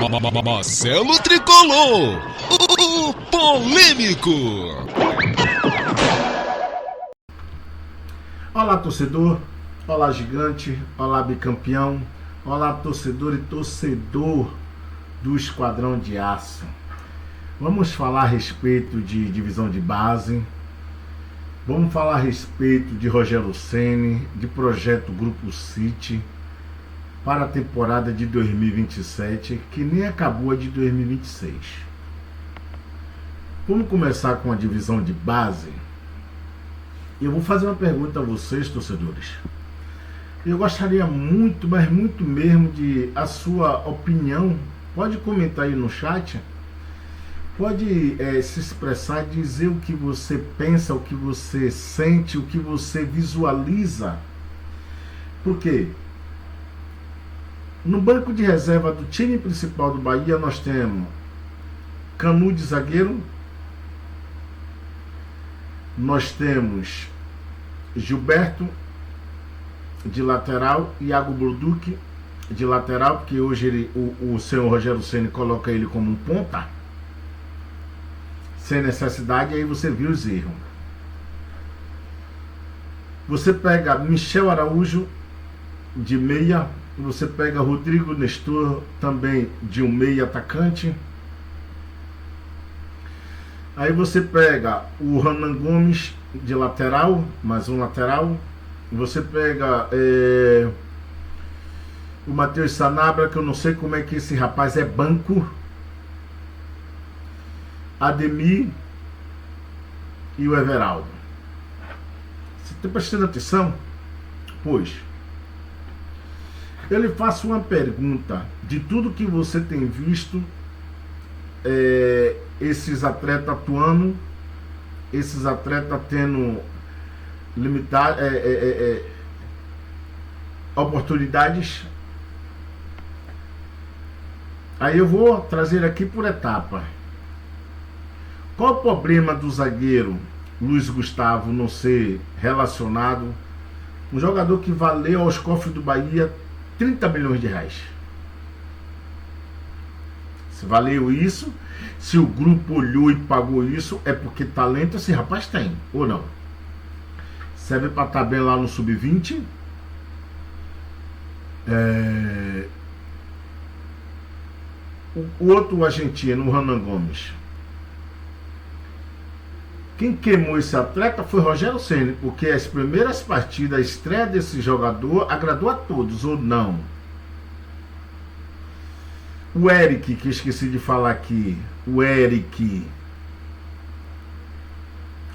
Marcelo Tricolor, o polêmico. Olá, torcedor. Olá, gigante. Olá, bicampeão. Olá, torcedor e torcedor do Esquadrão de Aço. Vamos falar a respeito de divisão de base. Vamos falar a respeito de Rogério Ceni, de projeto Grupo City para a temporada de 2027, que nem acabou a de 2026. Vamos começar com a divisão de base. Eu vou fazer uma pergunta a vocês, torcedores. Eu gostaria muito, mas muito mesmo, de a sua opinião. Pode comentar aí no chat. Pode se expressar, dizer o que você pensa, o que você sente, o que você visualiza. Por quê? No banco de reserva do time principal do Bahia, nós temos Canu de zagueiro. Nós temos Gilberto de lateral, Iago Burduque de lateral, porque hoje o senhor Rogério Ceni coloca ele como um ponta, sem necessidade, aí você viu os erros. Você pega Michel Araújo de meia, você pega Rodrigo Nestor também de um meia atacante. Aí você pega o Renan Gomes de lateral, mais um lateral. Você pega o Matheus Sanabria, que eu não sei como é que esse rapaz é banco. Ademir e o Everaldo. Você está prestando atenção? Pois eu lhe faço uma pergunta. De tudo que você tem visto, esses atletas atuando, esses atletas tendo limitado oportunidades, aí eu vou trazer aqui por etapa. Qual o problema do zagueiro Luiz Gustavo não ser relacionado? Um jogador que valeu aos cofres do Bahia 30 milhões de reais. Se valeu isso, se o grupo olhou e pagou isso, é porque talento esse rapaz tem, ou não? Serve para estar bem lá no sub-20. O outro argentino, o Renan Gomes. Quem queimou esse atleta foi Rogério Ceni, porque as primeiras partidas, a estreia desse jogador agradou a todos, ou não? O Eric, que eu esqueci de falar aqui, o Eric,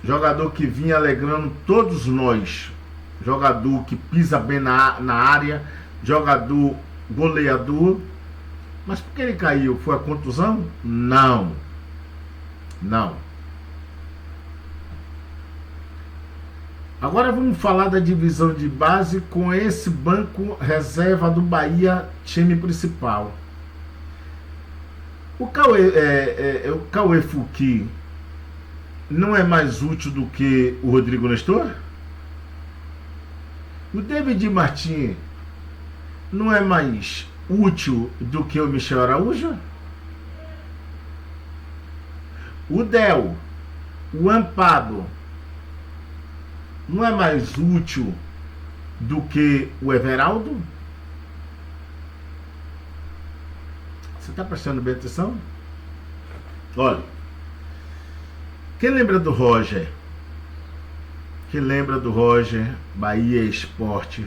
jogador que vinha alegrando todos nós, jogador que pisa bem na área, jogador goleador, mas por que ele caiu? Foi a contusão? Não. Agora vamos falar da divisão de base com esse banco reserva do Bahia, time principal. O Cauê Fuqui não é mais útil do que o Rodrigo Nestor? O David Martins não é mais útil do que o Michel Araújo? O Del, o Ampado, não é mais útil do que o Everaldo? Você está prestando bem atenção? Olha, quem lembra do Roger? Bahia Esporte.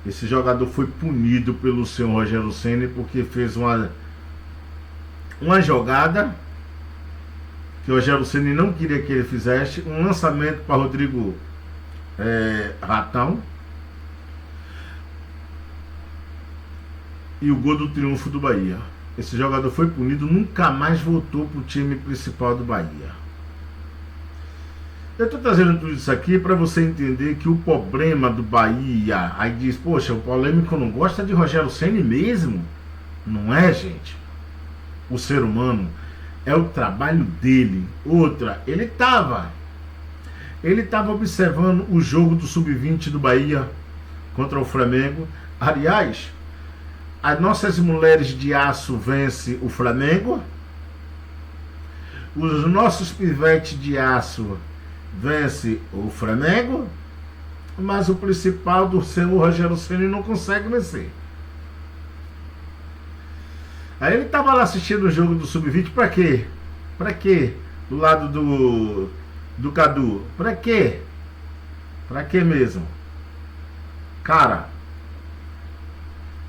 Esse jogador foi punido pelo senhor Rogério Ceni porque fez uma jogada que o Rogério Ceni não queria que ele fizesse, um lançamento para Rodrigo Ratão, e o gol do triunfo do Bahia. Esse jogador foi punido, nunca mais voltou para o time principal do Bahia. Eu estou trazendo tudo isso aqui para você entender que o problema do Bahia, aí diz, poxa, o polêmico não gosta de Rogério Ceni mesmo? Não é, gente. O ser humano é o trabalho dele. Outra, ele estava observando o jogo do Sub-20 do Bahia contra o Flamengo. Aliás, as nossas mulheres de aço vencem o Flamengo. Os nossos pivetes de aço vencem o Flamengo. Mas o principal do senhor Rogério Ceni não consegue vencer. Aí ele estava lá assistindo o jogo do Sub-20, pra quê? Pra quê? Do lado do Cadu. Pra quê? Pra quê mesmo? Cara,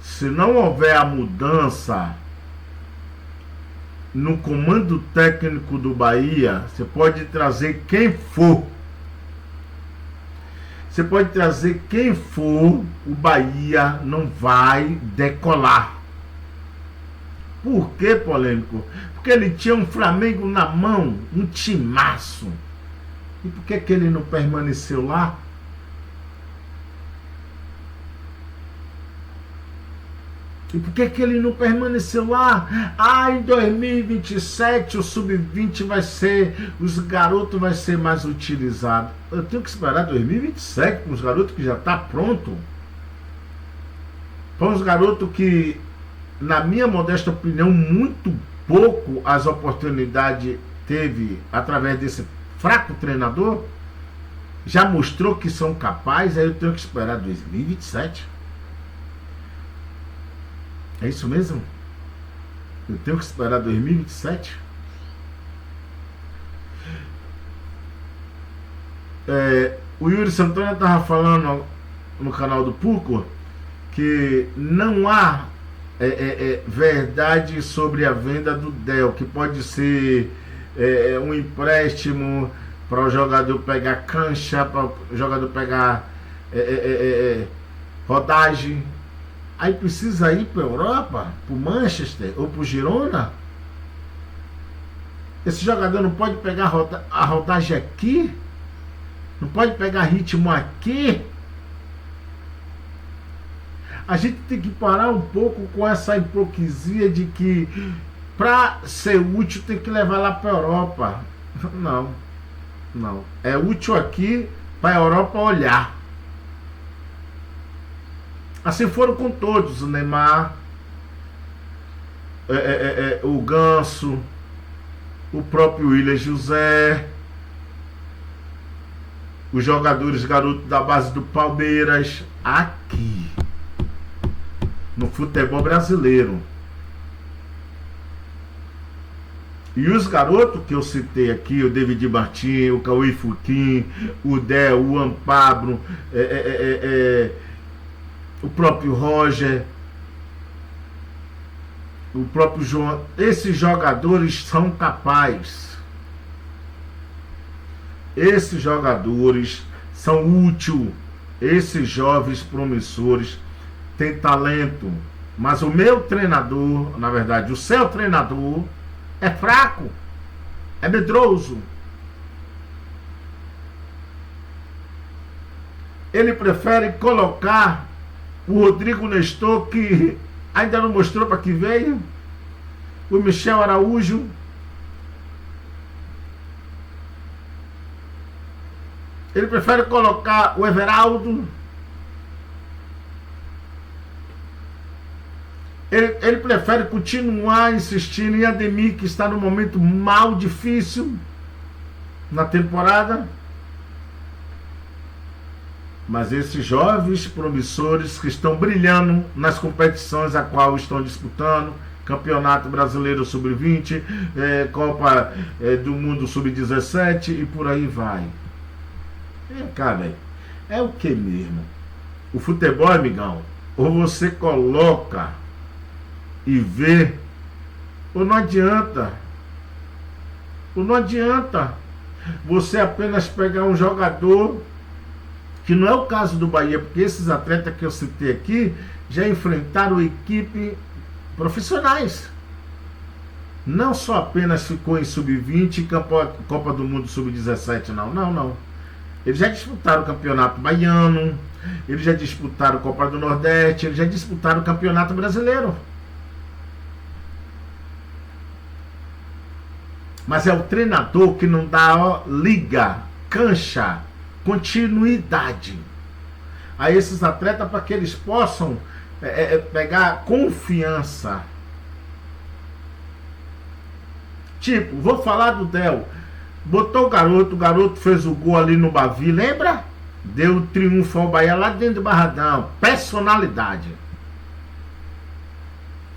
se não houver a mudança no comando técnico do Bahia, você pode trazer quem for. Você pode trazer quem for, o Bahia não vai decolar. Por que, polêmico? Porque ele tinha um Flamengo na mão, um timaço. E por que ele não permaneceu lá? E por que ele não permaneceu lá? Ah, em 2027 o Sub-20 vai ser, os garotos vai ser mais utilizado. Eu tenho que esperar 2027 para os garotos que já está pronto. Para os garotos que, na minha modesta opinião, muito pouco as oportunidades teve através desse fraco treinador, já mostrou que são capazes, aí eu tenho que esperar 2027. É isso mesmo? Eu tenho que esperar 2027? O Yuri Santana estava falando no canal do Puco que não há verdade sobre a venda do Del, que pode ser um empréstimo para o jogador pegar cancha, para o jogador pegar rodagem. Aí precisa ir para a Europa, para o Manchester ou para o Girona? Esse jogador não pode pegar a rodagem aqui? Não pode pegar ritmo aqui? A gente tem que parar um pouco com essa hipocrisia de que para ser útil tem que levar lá para a Europa. Não, não. É útil aqui para a Europa olhar. Assim foram com todos, o Neymar, o Ganso, o próprio Willian José, os jogadores garotos da base do Palmeiras, aqui, no futebol brasileiro. E os garotos que eu citei aqui, o David Martins, o Cauê Furquim, o Del, o Ampabro, o próprio Roger, o próprio João, esses jogadores são capazes. Esses jogadores são úteis. Esses jovens promissores têm talento. Mas o meu treinador, na verdade, o seu treinador, é fraco, é medroso. Ele prefere colocar o Rodrigo Nestor, que ainda não mostrou para que veio, o Michel Araújo, ele prefere colocar o Everaldo, ele prefere continuar insistindo em Ademir, que está num momento mal difícil na temporada. Mas esses jovens promissores que estão brilhando nas competições a qual estão disputando, Campeonato Brasileiro Sub-20, Copa do Mundo Sub-17 e por aí vai. Cara, é o que mesmo? O futebol, amigão, ou você coloca e vê, ou não adianta. Ou não adianta você apenas pegar um jogador, que não é o caso do Bahia, porque esses atletas que eu citei aqui já enfrentaram equipe profissionais. Não só apenas ficou em Sub-20 e Copa do Mundo Sub-17, não. Eles já disputaram o Campeonato Baiano, eles já disputaram a Copa do Nordeste, eles já disputaram o Campeonato Brasileiro. Mas é o treinador que não dá liga, cancha, continuidade a esses atletas para que eles possam pegar confiança. Tipo, vou falar do Del. Botou o garoto fez o gol ali no Bavi, lembra? Deu triunfo ao Bahia lá dentro do Barradão. Personalidade.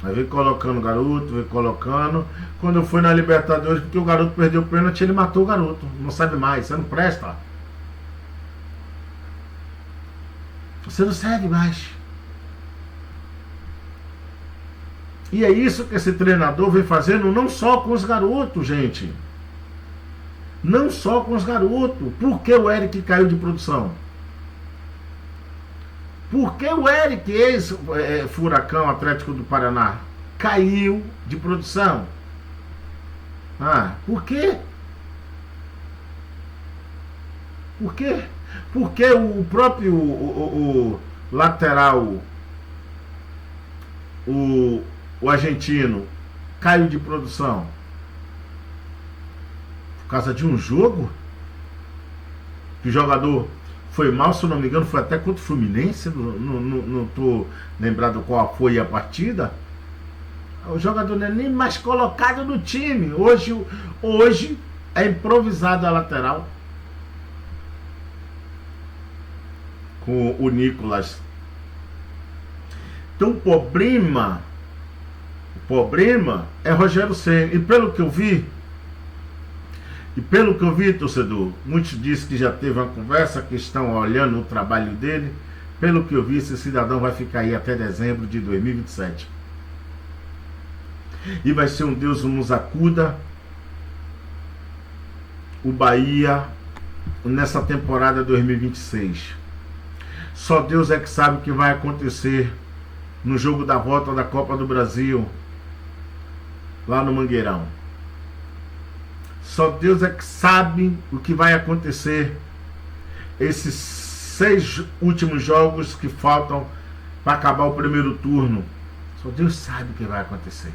Aí veio colocando o garoto, veio colocando. Quando foi na Libertadores, porque o garoto perdeu o pênalti, ele matou o garoto. Não sabe mais, você não presta. Você não serve mais. E é isso que esse treinador vem fazendo, não só com os garotos, gente. Não só com os garotos. Por que o Eric caiu de produção? Por que o Eric, ex-Furacão Atlético do Paraná, caiu de produção? Por quê? Por quê? Porque o próprio o lateral, o argentino, caiu de produção? Por causa de um jogo? Que o jogador foi mal, se eu não me engano, foi até contra o Fluminense, não estou lembrado qual foi a partida. O jogador não é nem mais colocado no time. Hoje é improvisado a lateral com o Nicolas. Então o problema é Rogério Ceni. E pelo que eu vi, torcedor, muitos dizem que já teve uma conversa, que estão olhando o trabalho dele. Pelo que eu vi, esse cidadão vai ficar aí até dezembro de 2027. E vai ser um Deus nos acuda o Bahia nessa temporada 2026. Só Deus é que sabe o que vai acontecer no jogo da volta da Copa do Brasil, lá no Mangueirão. Só Deus é que sabe o que vai acontecer esses 6 últimos jogos que faltam para acabar o primeiro turno. Só Deus sabe o que vai acontecer.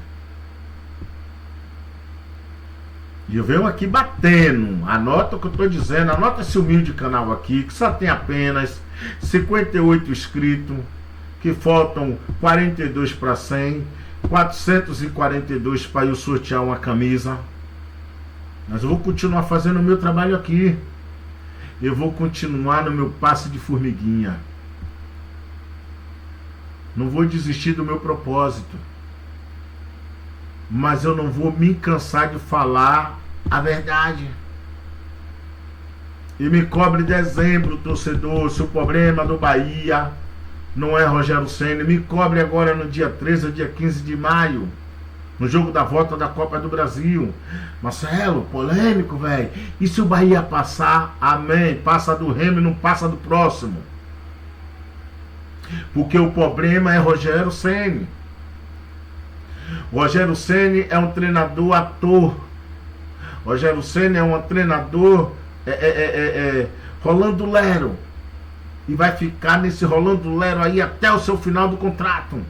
E eu venho aqui batendo. Anota o que eu estou dizendo. Anota esse humilde canal aqui, que só tem apenas 58 inscritos, que faltam 42 para 100, 442 para eu sortear uma camisa. Mas eu vou continuar fazendo o meu trabalho aqui. Eu vou continuar no meu passe de formiguinha. Não vou desistir do meu propósito. Mas eu não vou me cansar de falar a verdade. E me cobre dezembro, torcedor. Se o problema do Bahia não é Rogério Ceni, me cobre agora no dia 13 ou dia 15 de maio, no jogo da volta da Copa do Brasil. Marcelo, polêmico, velho. E se o Bahia passar? Amém. Passa do Remo e não passa do próximo. Porque o problema é Rogério Ceni. Rogério Ceni é um treinador ator. Rogério Ceni é um treinador Rolando Lero. E vai ficar nesse Rolando Lero aí até o seu final do contrato.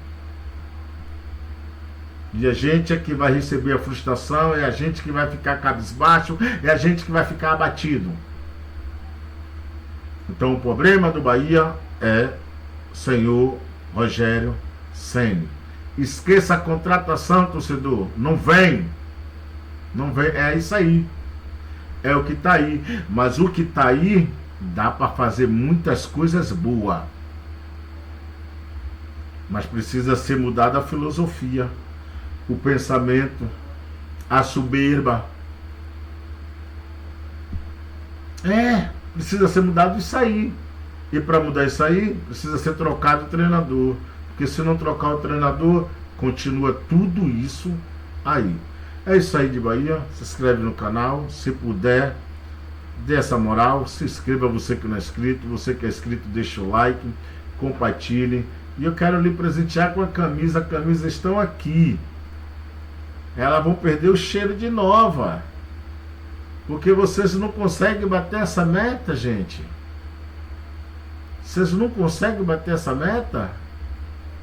E a gente é que vai receber a frustração, é a gente que vai ficar cabisbaixo, é a gente que vai ficar abatido. Então o problema do Bahia é senhor Rogério Ceni. Esqueça a contratação, torcedor. Não vem. Não vem. É isso aí. É o que está aí. Mas o que está aí dá para fazer muitas coisas boas. Mas precisa ser mudada a filosofia, o pensamento, a soberba. Precisa ser mudado isso aí. E para mudar isso aí, precisa ser trocado o treinador. Porque se não trocar o treinador, continua tudo isso aí. É isso aí de Bahia. Se inscreve no canal. Se puder, dê essa moral. Se inscreva, você que não é inscrito. Você que é inscrito, deixa o like. Compartilhe. E eu quero lhe presentear com a camisa. As camisas estão aqui. Elas vão perder o cheiro de nova. Porque vocês não conseguem bater essa meta, gente. Vocês não conseguem bater essa meta?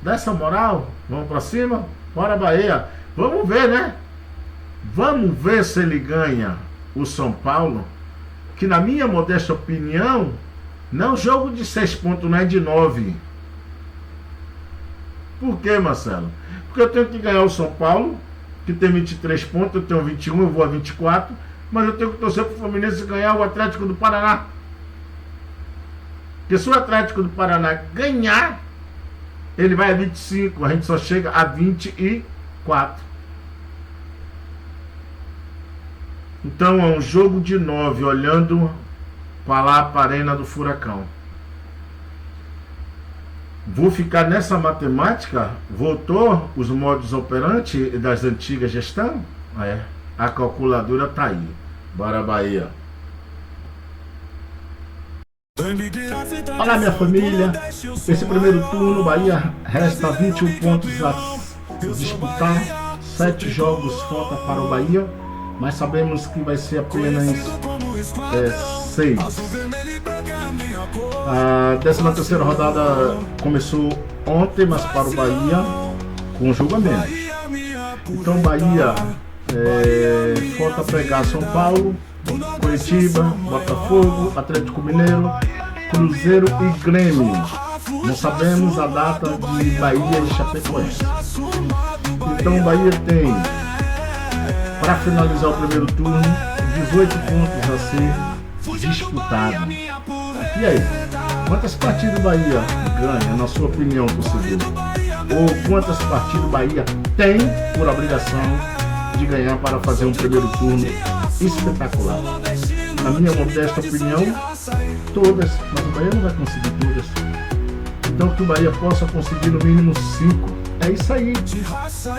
Dá essa moral, vamos pra cima, bora Bahia. Vamos ver, né? Vamos ver se ele ganha o São Paulo, que na minha modesta opinião, não é um jogo de 6 pontos, não é de 9. Por quê, Marcelo? Porque eu tenho que ganhar o São Paulo, que tem 23 pontos, eu tenho 21, eu vou a 24, mas eu tenho que torcer para o Fluminense ganhar o Atlético do Paraná. Porque se o Atlético do Paraná ganhar, ele vai a 25, a gente só chega a 24. Então é um jogo de 9, olhando para lá, para a arena do Furacão. Vou ficar nessa matemática? Voltou os modos operantes das antigas gestão? A calculadora tá aí. Bora, Bahia. Olá, minha família. Esse primeiro turno, Bahia resta 21 pontos a disputar. 7 jogos falta para o Bahia, mas sabemos que vai ser apenas 6. A 13ª rodada começou ontem, mas para o Bahia com um jogo a menos. Então Bahia falta pegar São Paulo, Curitiba, Botafogo, Atlético Mineiro, Cruzeiro e Grêmio. Não sabemos a data de Bahia e Chapecoense. Então o Bahia tem, para finalizar o primeiro turno, 18 pontos a ser disputado. E aí, quantas partidas o Bahia ganha, na sua opinião, torcedor? Ou quantas partidas o Bahia tem por obrigação de ganhar para fazer um primeiro turno espetacular? Na minha modesta opinião, todas, mas o Bahia não vai conseguir todas. Então que o Bahia possa conseguir no mínimo 5. É isso aí.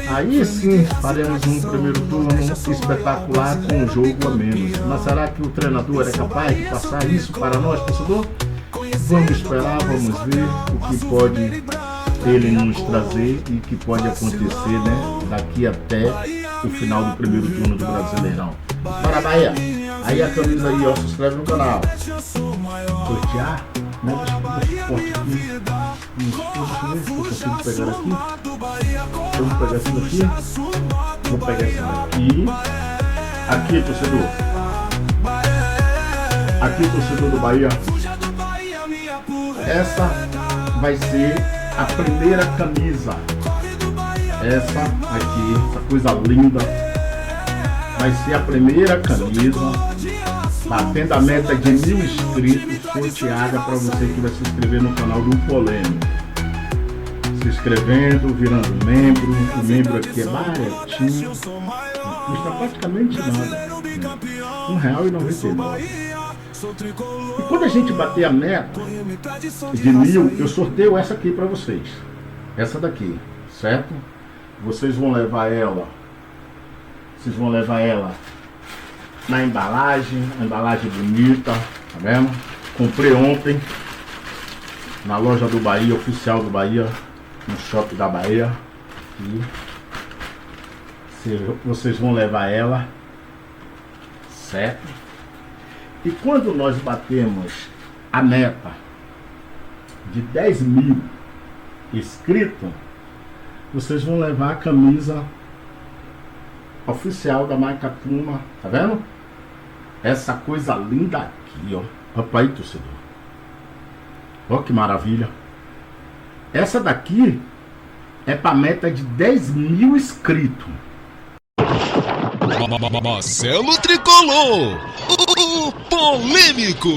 Aí sim faremos um primeiro turno espetacular com um jogo a menos. Mas será que o treinador é capaz de passar isso para nós, torcedor? Vamos esperar, vamos ver o que pode ele nos trazer e o que pode acontecer, né, daqui até o final do primeiro turno do Brasileirão. Para Bahia, aí a camisa aí, ó, se inscreve no canal. Sortear, né? Deixa eu forte aqui. Deixa eu ver se eu consigo pegar aqui. Vamos pegar esse daqui. Vou pegar esse daqui. Aqui, torcedor. Aqui, torcedor do Bahia. Essa vai ser a primeira camisa. Essa aqui, essa coisa linda, vai ser a primeira camisa, batendo a meta de 1000 inscritos, sorteada para você que vai se inscrever no canal do Polêmico. Se inscrevendo, virando membro. O membro aqui é baratinho, não custa praticamente nada, R$1,99. E quando a gente bater a meta de 1000, eu sorteio essa aqui para vocês. Essa daqui, certo? Vocês vão levar ela. Vocês vão levar ela na embalagem. A embalagem bonita, tá vendo? Comprei ontem na loja do Bahia, oficial do Bahia, no shopping da Bahia. E vocês vão levar ela, certo? E quando nós batemos a meta de 10.000 inscritos, vocês vão levar a camisa oficial da marca Puma, tá vendo? Essa coisa linda aqui, ó. Opa aí, torcedor. Ó que maravilha. Essa daqui é pra meta de 10.000 inscritos. Marcelo Tricolor, o polêmico.